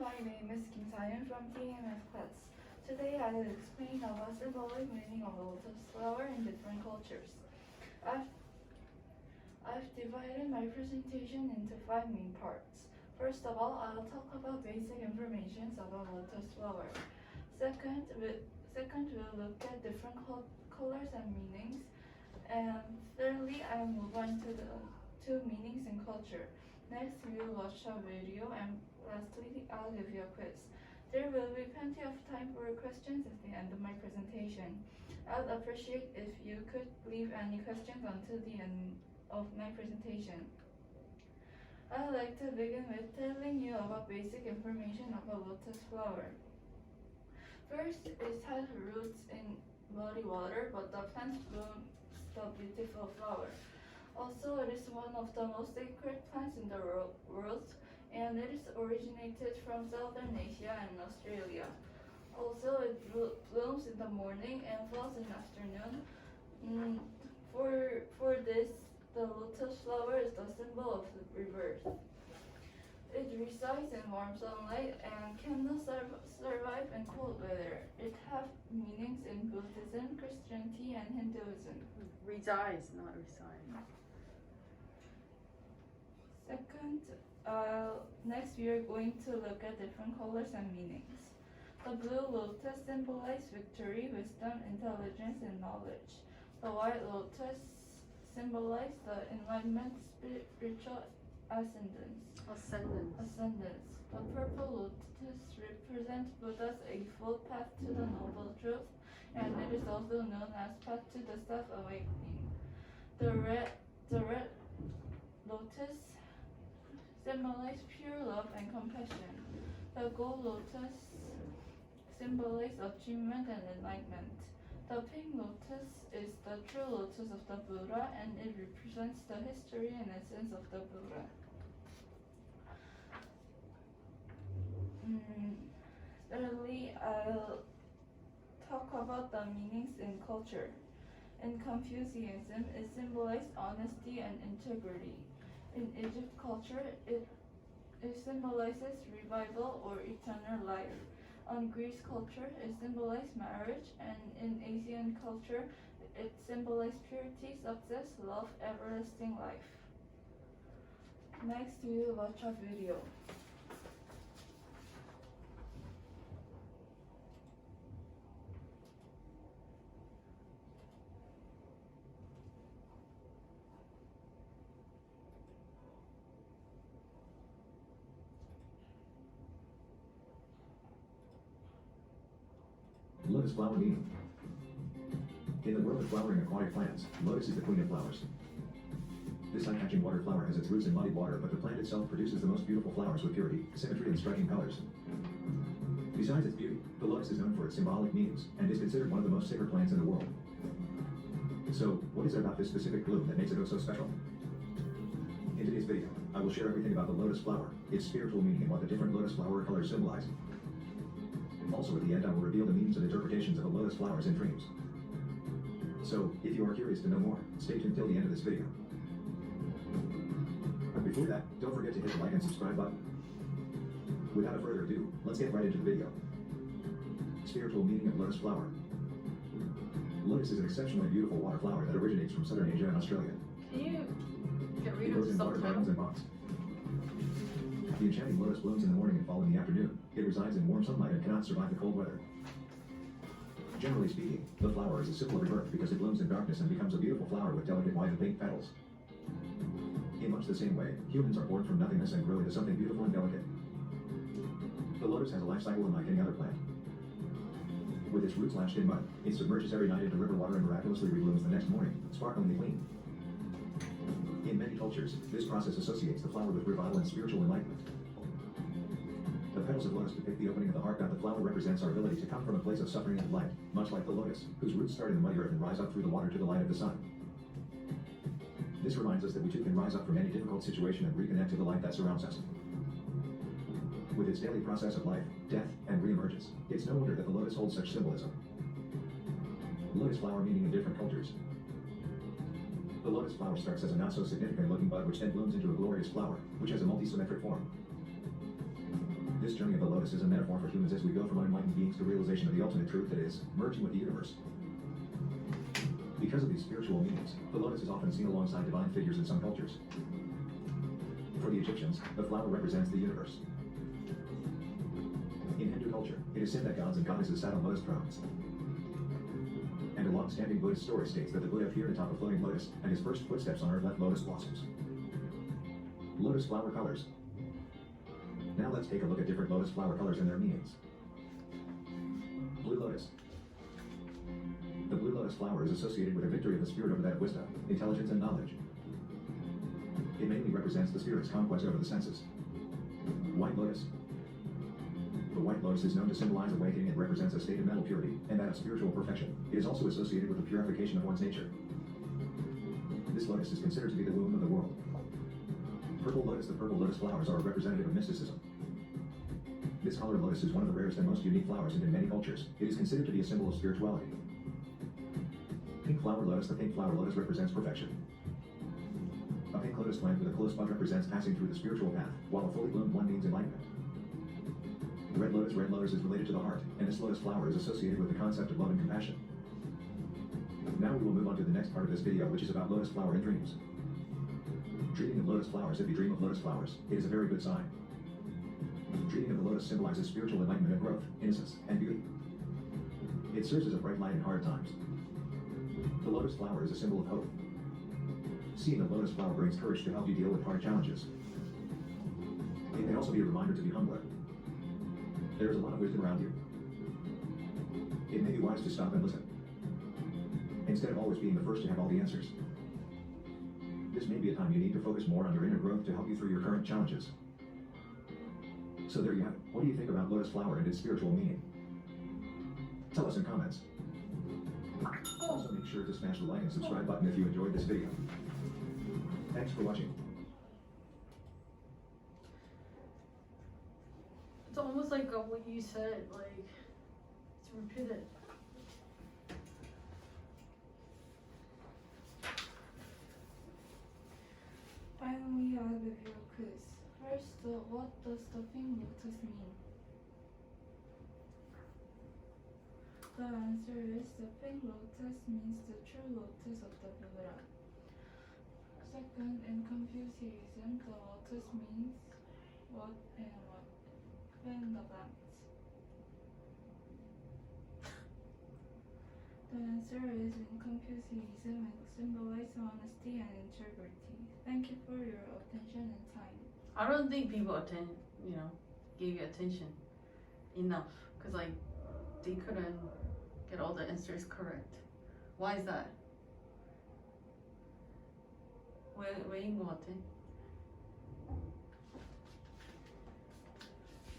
my name is Kim Sayan from TAMF class. Today I will explain about symbolic meaning of lotus flower in different cultures. I've, I've divided my presentation into 5 main parts. First of all, I'll talk about basic information about lotus flower. Second, we'll look at different colors and meanings. And thirdly, I'll move on to the 2 meanings in culture. Next, we will watch a video, and lastly, I'll give you a quiz. There will be plenty of time for questions at the end of my presentation. I'd appreciate if you could leave any questions until the end of my presentation. I'd like to begin with telling you about basic information about lotus flower. First, it has roots in muddy water, but the plant blooms the beautiful flower. Also, it is one of the most sacred plants in the world, and it is originated from Southern Asia and Australia. Also, it blooms in the morning and falls in the afternoon. For this, the lotus flower is the symbol of rebirth. It resides in warm sunlight and cannot survive in cold weather. It has meanings in Buddhism, Christianity, and Hinduism. Resides, not reside. Second, next we are going to look at different colors and meanings. The blue lotus symbolizes victory, wisdom, intelligence, and knowledge. The white lotus symbolizes the enlightenment, spiritual ascendance. The purple lotus represents Buddha's eightfold path to the noble truth, and it is also known as path to the self-awakening. The red lotus symbolize pure love and compassion. The gold lotus symbolizes achievement and enlightenment. The pink lotus is the true lotus of the Buddha, and it represents the history and essence of the Buddha. Thirdly, I'll talk about the meanings in culture. In Confucianism, it symbolizes honesty and integrity. In Egypt culture, it symbolizes revival or eternal life. On Greece culture, it symbolizes marriage, and in Asian culture, it symbolizes purity, success, love, everlasting life. Next, we will watch a video. Lotus flower meaning. In the world of flowering aquatic plants, lotus is the queen of flowers. This eye-catching water flower has its roots in muddy water, but the plant itself produces the most beautiful flowers with purity, symmetry, and striking colors. Besides its beauty, the lotus is known for its symbolic meanings, and is considered one of the most sacred plants in the world. So, what is it about this specific bloom that makes it so special? In today's video, I will share everything about the lotus flower, its spiritual meaning, and what the different lotus flower colors symbolize. Also, at the end, I will reveal the meanings and interpretations of the lotus flowers in dreams. So, if you are curious to know more, stay tuned till the end of this video. But before that, don't forget to hit the like and subscribe button. Without further ado, let's get right into the video. Spiritual meaning of lotus flower. Lotus is an exceptionally beautiful water flower that originates from Southern Asia and Australia. Can you get It rid grows of in water gardens and ponds. The enchanting lotus blooms in the morning and fall in the afternoon. It resides in warm sunlight and cannot survive the cold weather. Generally speaking, the flower is a symbol of rebirth because it blooms in darkness and becomes a beautiful flower with delicate white and pink petals. In much the same way, humans are born from nothingness and grow into something beautiful and delicate. The lotus has a life cycle unlike any other plant. With its roots lashed in mud, it submerges every night into river water and miraculously reblooms the next morning, sparklingly clean. In many cultures, this process associates the flower with revival and spiritual enlightenment. The petals of lotus depict the opening of the heart. That the flower represents our ability to come from a place of suffering and light, much like the lotus, whose roots start in the muddy earth and rise up through the water to the light of the sun. This reminds us that we too can rise up from any difficult situation and reconnect to the light that surrounds us. With its daily process of life, death, and re-emergence, it's no wonder that the lotus holds such symbolism. Lotus flower meaning in different cultures. The lotus flower starts as a not-so-significant looking bud which then blooms into a glorious flower, which has a multi-symmetric form. This journey of the lotus is a metaphor for humans as we go from unenlightened beings to realization of the ultimate truth that is, merging with the universe. Because of these spiritual meanings, the lotus is often seen alongside divine figures in some cultures. For the Egyptians, the flower represents the universe. In Hindu culture, it is said that gods and goddesses sat on lotus thrones. And a long-standing Buddhist story states that the Buddha appeared atop a floating lotus, and his first footsteps on earth left lotus blossoms. Lotus flower colors. Now let's take a look at different lotus flower colors and their meanings. Blue lotus. The blue lotus flower is associated with a victory of the spirit over that of wisdom, intelligence, and knowledge. It mainly represents the spirit's conquest over the senses. White lotus. The white lotus is known to symbolize awakening and represents a state of mental purity and that of spiritual perfection. It is also associated with the purification of one's nature. This lotus is considered to be the womb of the world. Purple lotus. The purple lotus flowers are a representative of mysticism. This color lotus is one of the rarest and most unique flowers in many cultures. It is considered to be a symbol of spirituality. Pink flower lotus. The pink flower lotus represents perfection. A pink lotus plant with a close bud represents passing through the spiritual path, while a fully bloomed one means enlightenment. Red lotus. Red lotus is related to the heart, and this lotus flower is associated with the concept of love and compassion. Now we will move on to the next part of this video, which is about lotus flower and dreams. Dreaming of lotus flowers. If you dream of lotus flowers, it is a very good sign. Dreaming of the lotus symbolizes spiritual enlightenment and growth, innocence, and beauty. It serves as a bright light in hard times. The lotus flower is a symbol of hope. Seeing a lotus flower brings courage to help you deal with hard challenges. It may also be a reminder to be humbler. There is a lot of wisdom around you. It may be wise to stop and listen, instead of always being the first to have all the answers. This may be a time you need to focus more on your inner growth to help you through your current challenges. So there you have it. What do you think about lotus flower and its spiritual meaning? Tell us in comments. Also make sure to smash the like and subscribe button if you enjoyed this video. Thanks for watching. It's almost like what you said, like, it's repeated. Finally, I have a few quiz. First, what does the pink lotus mean? The answer is the pink lotus means the true lotus of the Buddha. Second, in Confucianism, the lotus means what and what? Fill in the blanks. The answer is in Confucianism it symbolizes honesty and integrity. Thank you for your attention and time. I don't think people gave you attention enough, because like they couldn't get all the answers correct. Why is that? 왜인 것 같아?